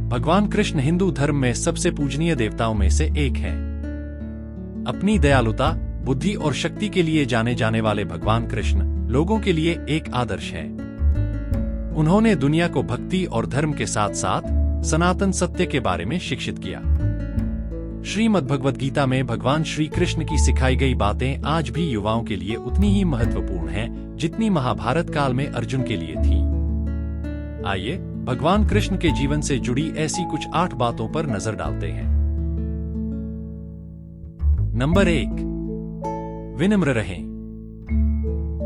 भगवान कृष्ण हिंदू धर्म में सबसे पूजनीय देवताओं में से एक हैं। अपनी दयालुता, बुद्धि और शक्ति के लिए जाने जाने वाले भगवान कृष्ण लोगों के लिए एक आदर्श है। उन्होंने दुनिया को भक्ति और धर्म के साथ साथ सनातन सत्य के बारे में शिक्षित किया। श्रीमद् भगवद गीता में भगवान श्री कृष्ण की सिखाई गई बातें आज भी युवाओं के लिए उतनी ही महत्वपूर्ण हैं जितनी महाभारत काल में अर्जुन के लिए थी। आइए भगवान कृष्ण के जीवन से जुड़ी ऐसी कुछ 8 बातों पर नजर डालते हैं। नंबर 1, विनम्र रहें।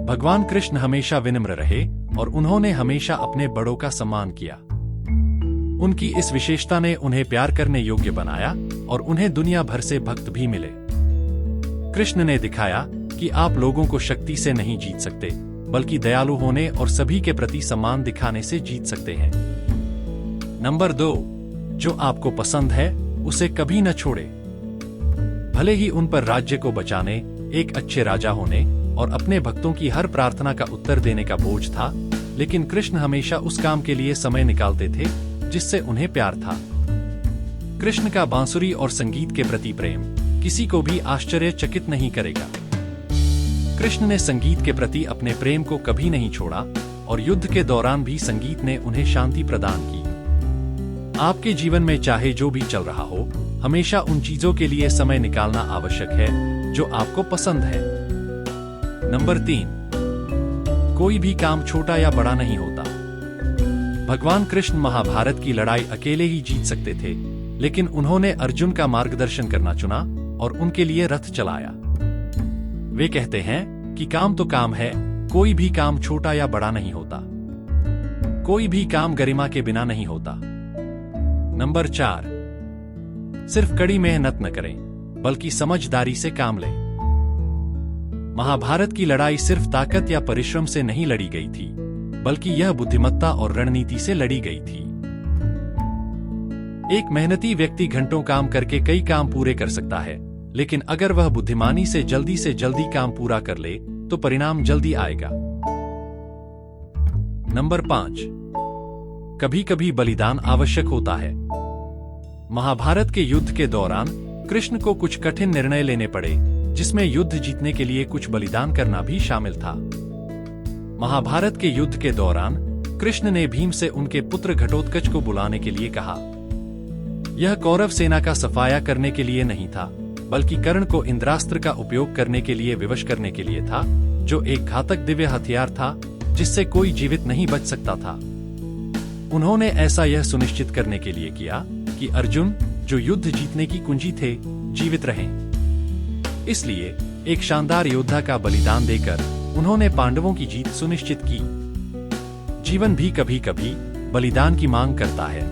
भगवान कृष्ण हमेशा विनम्र रहे और उन्होंने हमेशा अपने बड़ों का सम्मान किया। उनकी इस विशेषता ने उन्हें प्यार करने योग्य बनाया और उन्हें दुनिया भर से भक्त भी मिले। कृष्ण ने दिखाया कि आप लोगों को शक्ति से नहीं जीत सकते, बल्कि दयालु होने और सभी के प्रति सम्मान दिखाने से जीत सकते हैं। नंबर 2, जो आपको पसंद है उसे कभी न छोड़े। भले ही उन पर राज्य को बचाने, एक अच्छे राजा होने और अपने भक्तों की हर प्रार्थना का उत्तर देने का बोझ था, लेकिन कृष्ण हमेशा उस काम के लिए समय निकालते थे जिससे उन्हें प्यार था। कृष्ण का बांसुरी और संगीत के प्रति प्रेम किसी को भी आश्चर्यचकित नहीं करेगा। कृष्ण ने संगीत के प्रति अपने प्रेम को कभी नहीं छोड़ा और युद्ध के दौरान भी संगीत ने उन्हें शांति प्रदान की। आपके जीवन में चाहे जो भी चल रहा हो, हमेशा उन चीजों के लिए समय निकालना आवश्यक है जो आपको पसंद है। नंबर 3, कोई भी काम छोटा या बड़ा नहीं होता। भगवान कृष्ण महाभारत की लड़ाई अकेले ही जीत सकते थे, लेकिन उन्होंने अर्जुन का मार्गदर्शन करना चुना और उनके लिए रथ चलाया। वे कहते हैं कि काम तो काम है, कोई भी काम छोटा या बड़ा नहीं होता। कोई भी काम गरिमा के बिना नहीं होता। नंबर 4, सिर्फ कड़ी मेहनत न करें, बल्कि समझदारी से काम लें। महाभारत की लड़ाई सिर्फ ताकत या परिश्रम से नहीं लड़ी गई थी, बल्कि यह बुद्धिमत्ता और रणनीति से लड़ी गई थी। एक मेहनती व्यक्ति घंटों काम करके कई काम पूरे कर सकता है, लेकिन अगर वह बुद्धिमानी से जल्दी काम पूरा कर ले तो परिणाम जल्दी आएगा। नंबर 5, कभी कभी बलिदान आवश्यक होता है। महाभारत के युद्ध के दौरान कृष्ण को कुछ कठिन निर्णय लेने पड़े, जिसमें युद्ध जीतने के लिए कुछ बलिदान करना भी शामिल था। महाभारत के युद्ध के दौरान कृष्ण ने भीम से उनके पुत्र घटोत्कच को बुलाने के लिए कहा। यह कौरव सेना का सफाया करने के लिए नहीं था, बल्कि कर्ण को इंद्रास्त्र का उपयोग करने के लिए विवश करने के लिए था, जो एक घातक दिव्य हथियार था जिससे कोई जीवित नहीं बच सकता था। उन्होंने ऐसा यह सुनिश्चित करने के लिए किया कि अर्जुन, जो युद्ध जीतने की कुंजी थे, जीवित रहें। इसलिए एक शानदार योद्धा का बलिदान देकर उन्होंने पांडवों की जीत सुनिश्चित की। जीवन भी कभी कभी बलिदान की मांग करता है,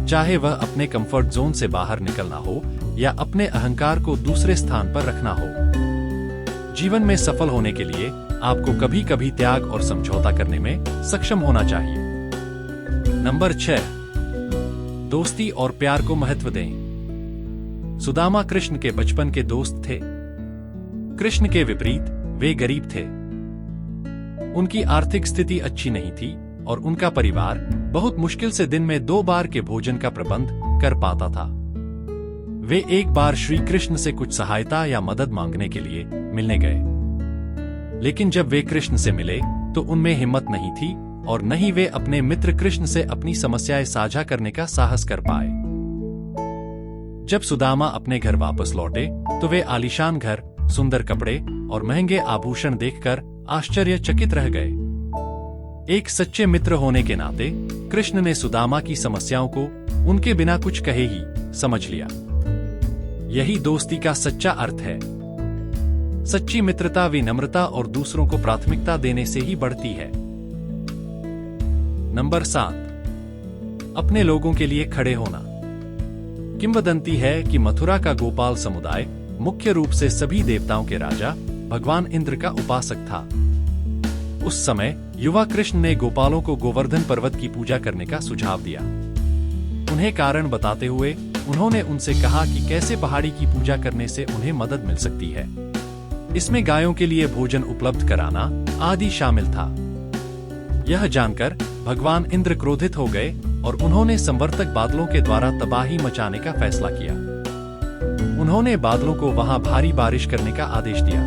चाहे वह अपने कंफर्ट जोन से बाहर निकलना हो या अपने अहंकार को दूसरे स्थान पर रखना हो। जीवन में सफल होने के लिए आपको कभी कभी त्याग और समझौता करने में सक्षम होना चाहिए। नंबर 6, दोस्ती और प्यार को महत्व दें। सुदामा कृष्ण के बचपन के दोस्त थे। कृष्ण के विपरीत वे गरीब थे। उनकी आर्थिक स्थिति अच्छी नहीं थी और उनका परिवार बहुत मुश्किल से दिन में 2 बार के भोजन का प्रबंध कर पाता था। वे एक बार श्री कृष्ण से कुछ सहायता या मदद मांगने के लिए मिलने गए, लेकिन जब वे कृष्ण से मिले तो उनमें हिम्मत नहीं थी और न ही वे अपने मित्र कृष्ण से अपनी समस्याएं साझा करने का साहस कर पाए। जब सुदामा अपने घर वापस लौटे तो वे आलीशान घर, सुंदर कपड़े और महंगे आभूषण देखकर आश्चर्यचकित रह गए। एक सच्चे मित्र होने के नाते कृष्ण ने सुदामा की समस्याओं को उनके बिना कुछ कहे ही समझ लिया। यही दोस्ती का सच्चा अर्थ है। सच्ची मित्रता विनम्रता और दूसरों को प्राथमिकता देने से ही बढ़ती है। नंबर 7, अपने लोगों के लिए खड़े होना। किंवदंती है कि मथुरा का गोपाल समुदाय मुख्य रूप से सभी देवताओं के राजा भगवान इंद्र का उपासक था। उस समय युवा कृष्ण ने गोपालों को गोवर्धन पर्वत की पूजा करने का सुझाव दिया। उन्हें कारण बताते हुए उन्होंने उनसे कहा कि कैसे पहाड़ी की पूजा करने से उन्हें मदद मिल सकती है। इसमें गायों के लिए भोजन उपलब्ध कराना आदि शामिल था। यह जानकर भगवान इंद्र क्रोधित हो गए और उन्होंने संवर्तक बादलों के द्वारा तबाही मचाने का फैसला किया। उन्होंने बादलों को वहां भारी बारिश करने का आदेश दिया।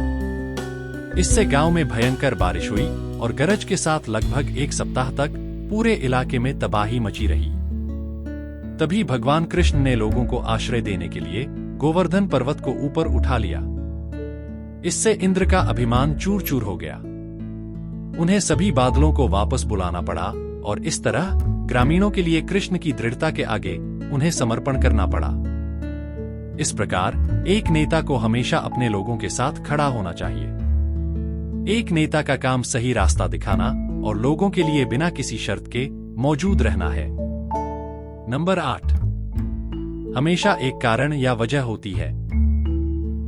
इससे गांव में भयंकर बारिश हुई और गरज के साथ लगभग 1 सप्ताह तक पूरे इलाके में तबाही मची रही। तभी भगवान कृष्ण ने लोगों को आश्रय देने के लिए गोवर्धन पर्वत को ऊपर उठा लिया। इससे इंद्र का अभिमान चूर चूर हो गया। उन्हें सभी बादलों को वापस बुलाना पड़ा और इस तरह ग्रामीणों के लिए कृष्ण की दृढ़ता के आगे उन्हें समर्पण करना पड़ा। इस प्रकार एक नेता को हमेशा अपने लोगों के साथ खड़ा होना चाहिए। एक नेता का काम सही रास्ता दिखाना और लोगों के लिए बिना किसी शर्त के मौजूद रहना है। नंबर 8, हमेशा एक कारण या वजह होती है।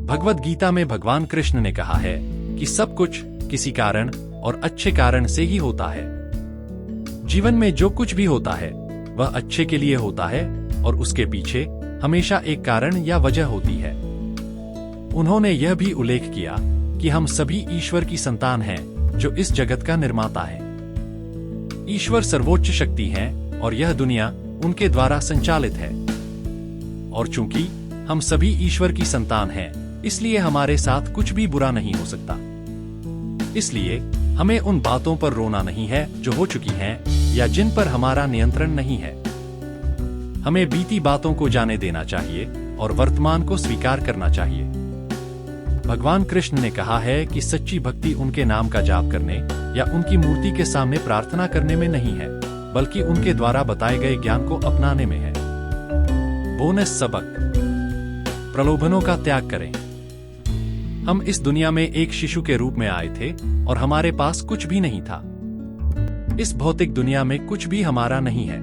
भगवद गीता में भगवान कृष्ण ने कहा है कि सब कुछ किसी कारण और अच्छे कारण से ही होता है। जीवन में जो कुछ भी होता है वह अच्छे के लिए होता है और उसके पीछे हमेशा एक कारण या वजह होती है। उन्होंने यह भी उल्लेख किया कि हम सभी ईश्वर की संतान हैं जो इस जगत का निर्माता है। ईश्वर सर्वोच्च शक्ति है और यह दुनिया उनके द्वारा संचालित है। और चूंकि हम सभी ईश्वर की संतान हैं, इसलिए हमारे साथ कुछ भी बुरा नहीं हो सकता। इसलिए हमें उन बातों पर रोना नहीं है जो हो चुकी हैं या जिन पर हमारा नियंत्रण नहीं है। हमें बीती बातों को जाने देना चाहिए और वर्तमान को स्वीकार करना चाहिए। भगवान कृष्ण ने कहा है कि सच्ची भक्ति उनके नाम का जाप करने या उनकी मूर्ति के सामने प्रार्थना करने में नहीं है, बल्कि उनके द्वारा बताए गए ज्ञान को अपनाने में है। बोनस सबक: प्रलोभनों का त्याग करें। हम इस दुनिया में एक शिशु के रूप में आए थे और हमारे पास कुछ भी नहीं था। इस भौतिक दुनिया में कुछ भी हमारा नहीं है।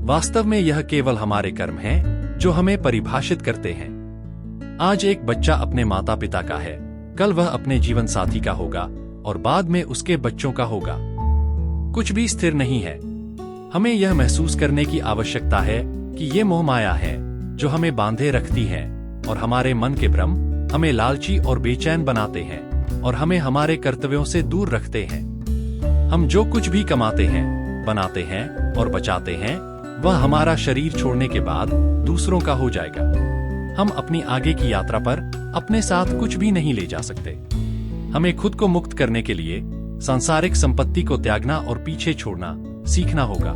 वास्तव में यह केवल हमारे कर्म हैं जो हमें परिभाषित करते हैं। आज एक बच्चा अपने माता पिता का है, कल वह अपने जीवन साथी का होगा और बाद में उसके बच्चों का होगा। कुछ भी स्थिर नहीं है। हमें यह महसूस करने की आवश्यकता है कि ये मोह माया है जो हमें बांधे रखती है और हमारे मन के भ्रम हमें लालची और बेचैन बनाते हैं और हमें हमारे कर्तव्यों से दूर रखते हैं। हम जो कुछ भी कमाते हैं, बनाते हैं और बचाते हैं, वह हमारा शरीर छोड़ने के बाद दूसरों का हो जाएगा। हम अपनी आगे की यात्रा पर अपने साथ कुछ भी नहीं ले जा सकते। हमें खुद को मुक्त करने के लिए सांसारिक संपत्ति को त्यागना और पीछे छोड़ना सीखना होगा।